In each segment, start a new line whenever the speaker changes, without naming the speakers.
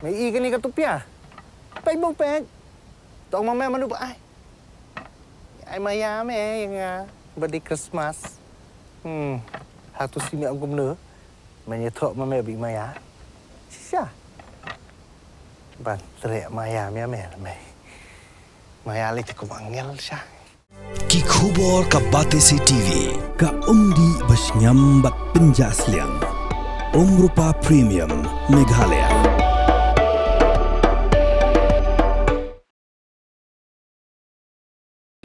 Mày y cái này cái tụp à? Bánh bông bẹt. Tao mà mẹ mà nụ ai? Ai mà ya mẹ yang birthday Christmas. Satu si mẹ ông cũng nữa. Mày nhớ thọ mà mẹ bị maya. Siapa? Ban teriak maya mẹ là mày. Maya lagi cukup angel sah.
Ki khubor ka Batesi TV ka umdi basnyambat penjaslian. Rupa Premium Meghalaya.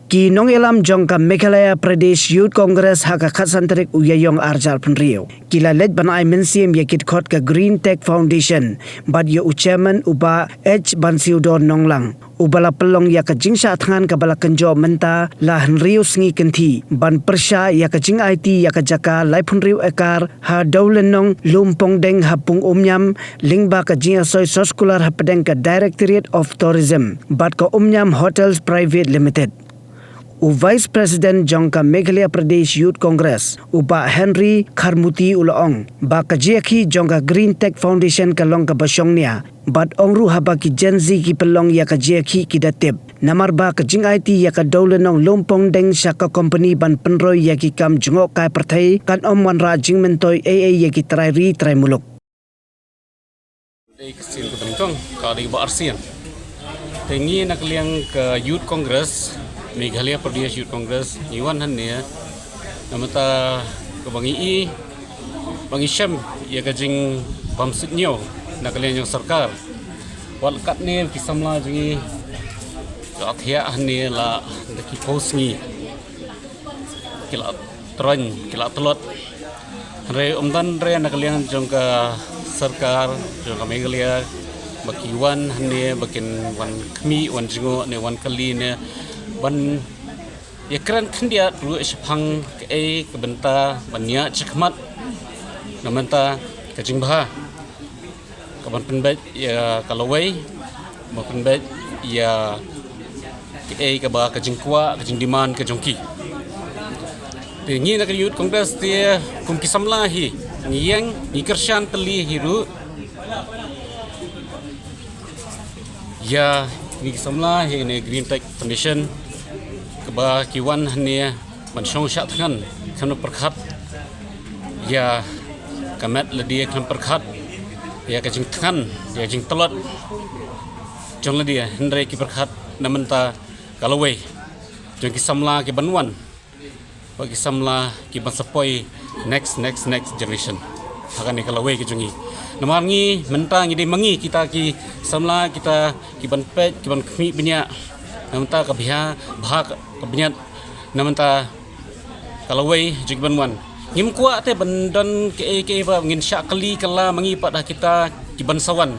Ki nong elam jongka Meghalaya Pradesh Youth Congress haka khasantarik uyayong arjal penriu. Kila led banai mensim yakit khot ka Green Tech Foundation bad yo chairman uba H Bansiudon Nonglang. Ubala pelong ya ka jingsha thangan ka bala kenjo menta la henriu sngi kenti ban persha ya ka jing IT ya ka jaka lai phunriu ekar ha daulen nong lumpong deng hapung umnyam lingba ka jinga soy soskular hapedeng ka Directorate of Tourism bad ka umnyam Hotels Private Limited. Vice President Jongka Meghalaya Pradesh Youth Congress Uba Henry Kharmuti Ulaong ba kajiaki Jongka Green Tech Foundation kalong ka basyongnia bat ongru haba ki Gen Z ki pelong ya kajiaki ki datip namar ba ka jing IT ya ka daulenong lumpong deng syaka company ban penroy ya ki kam jungok kai perthai kan omwan ra jing mentoy AA ya ki trai muluk
Kecil ke tengkong kalau di bawah arsian tengi nak liang ke Youth Congress Meghalaya Pradesh Youth Congress iwan han ne namata ke bangi Syam ya kajing bamsut nyo nak liang yang sarkar wal kat ne kisamla jingi akhya han ne la daki post ni kila tron kila telot re umdan re nak liang jong ka sarkar jong ka Meghalaya baki wan han ne bakin wan kmi wan jingo ne wan kali ne ban ya kran khandia ru ishphang ke benta banya chikmat namanta kajing baha kaban penbet ya kalawai ma penbet ya ke ba kajing kwa kajing diman kajongki tingi nak Youth Congress dia kum kisamla hi ngiyang nikershan teli hiru ya ni kisamla hi ne Green Tech Foundation keba kiwan hanya mansong syak thangan kan perkhat ya kamet ledia kan perkhat ya kajing thangan ya jing telot jong ledia hendrai ki perkhat namenta kalawai jong ki samla ki banwan bagi samla ki bansapoi next generation hakan ni kalawai ki jongi namangi menta ngi mangi kita ki samla kita ki banpet ki ban khmi benya namenta kabia bahak kabinet namenta kalawai jigban wan ngim kwa te bandan ke ba ngin syakli kala mangi pada kita kiban sawan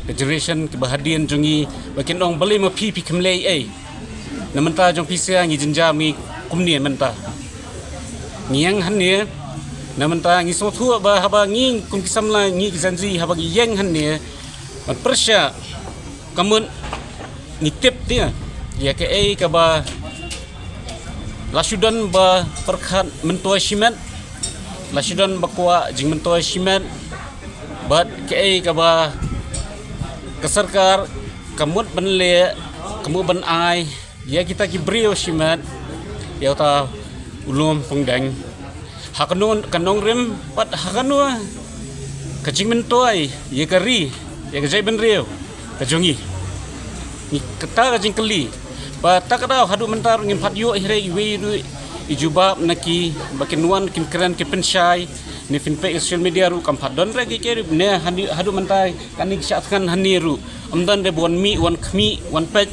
the generation kebahadian jongi bakin ong beli ma pi kemlei namenta jong pisia ngi jenja mi kumni menta ngiang han ne namenta ngi so thu ba haba ngi kum kisamla ngi zanzi haba ngi yeng han ne ban persya kamun nitip dia ya ke ka ba lasudan ba perkhat mentua shimat lasudan ba kwa jing mentua shimat bat ke ka ba kesarkar kamut benle kamu ben ai ya kita ki brio shimat ya ta ulum pengdang hakanun kanong rim pat hakanu kajing mentuai ya kari ya kajai ben rio kajongi ni kata kajing keli ba takada hadu mentar ngin phat yu here iwe ru ijubab naki bakin wan kin kran ki penshai ni fin pe social media ru kam phat don re ke ne hadu mentai kani syatkan haniru amdan de bon mi wan khmi wan pet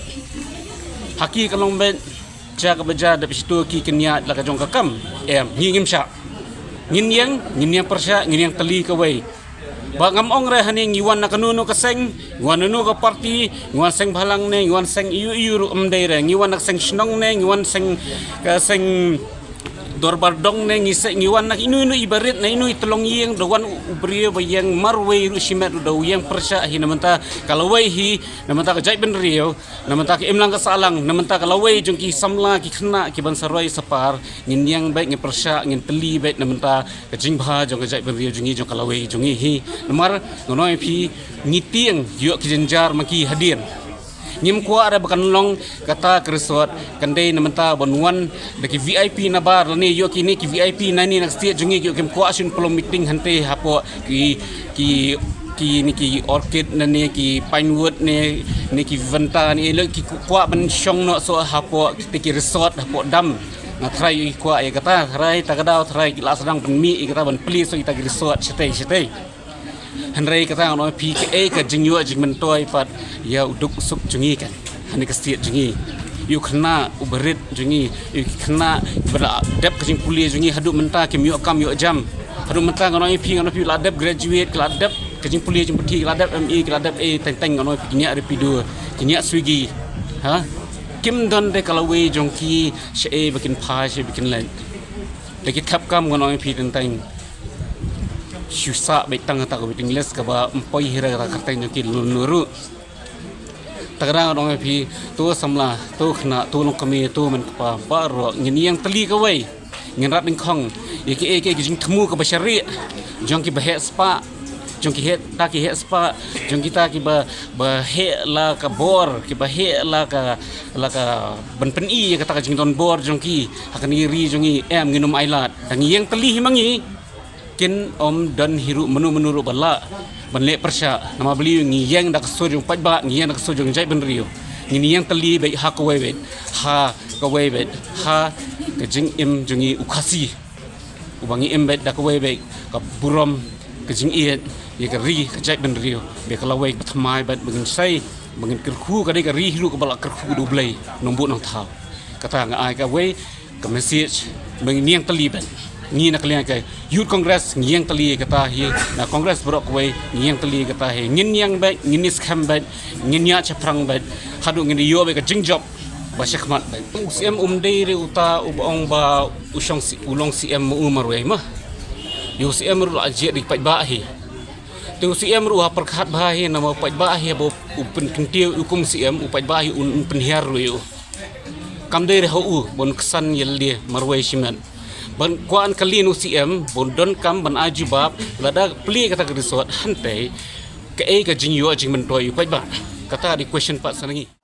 haki kalong ben ja ka beja de situ ki kenya la ka jong ka kam ngim sya ngin yang persya ngin yang teli ka wei ba ngam ong re hani ngiwan nakanunu ka seng ngiwan nu ka party ngiwan seng bhalang ne ngiwan seng iyu ru amdei re ngiwan nak seng shnong ne ngiwan seng ka seng Dorbardong ne ngisek ngiwan nak inu ibarit na inu tolong yang dawan ubrio bayang marway rushimet do yang persya hi namanta kalawai hi namanta ka jai ben rio namanta ka imlang ka salang namanta kalawai jong ki samla ki khna ki ban sarwai sapar ngin yang baik ngi persya ngin teli baik namanta ka jingbha jong ka jai ben rio jongi jong kalawai jongi hi namar ngonoi phi ngitiang yo ki jenjar maki hadir nyim kuat ada bukan long kata keresot kandai namenta banuan deki VIP na bar ni yo kini ki VIP na ni nak setiap jengi yo kem kuat sun pelom meeting hante hapo ki ni ki orchid na ni ki pinewood ni ki venta ni lo ki kuat ben syong no so hapo ki resort hapo dam na try kuat ya kata try takadau try la sedang penmi kata ben please so kita ki resort chete Henry kata ono PKA ka jingyo jingmentoi pat ya uduk suk jungi kan hani ka setiap jungi yu kena uberit jungi yu kena bela dep ka jing kuliah jungi haduk menta ke miok kam miok jam haduk menta ono pi ladep graduate ladep ka jing kuliah jing peti ladep ME ladep teng ono pi nya repido nya swigi ha kim don de kalawei jongki she bikin pa she bikin len lagi kap kam ono pi teng susah baik tang tak biting les ka ba empoi hira ka kateng joki nuru tagrang orang pi tu samla tu khna tu long kami tu men pa ro ngini yang teli ka wei ngin rat ning khong ek jing thmu ka bashari jong ki bahe spa jong ki het ta ki het spa jong kita ki ba he la ka bor ki ba he la ka ban pen i ka ta jing don bor jong ki hakani ri jong i em nginum ailat dang yang teli himangi kin om dan hiru menu bala banle persya nama beli ngiyang dak sojong pajba ngiyang dak sojong jai ben rio ngiyang teli baik ha ka wei ha ka wei ha ka jing im jungi ukasi ubangi im bet dak wei baik ka burom ka jing iet ye ka ri ka jai ben rio be ka lawai patmai bet bengin sai bengin kerku ka dei ka ri hiru ka bala kerku do blai nombut nang thau kata ngai ka wei ka message bengin yang teli ben ni nak lihat ke youth congress ngiang teli kata hi na congress berok wei ngiang teli kata hi ngin yang baik ngin scam baik ngin ya chaprang baik hadu ngin yo baik jing job ba syakmat baik CM dei re uta ubong ba usong si ulong CM umar wei mah yo CM ru ajie di pai ba hi tu CM ru ha perkhat ba hi nama pai ba hi bo upen tingtiu ukum CM upai ba hi un penhiar ru kam dei re hu bon kesan yel dia marwei siman ban kuan kali nu CM bondon kam ban ajubab lada pli kata resort hante ke ka jingyo jing mentoi pai ba kata di question pak sanangi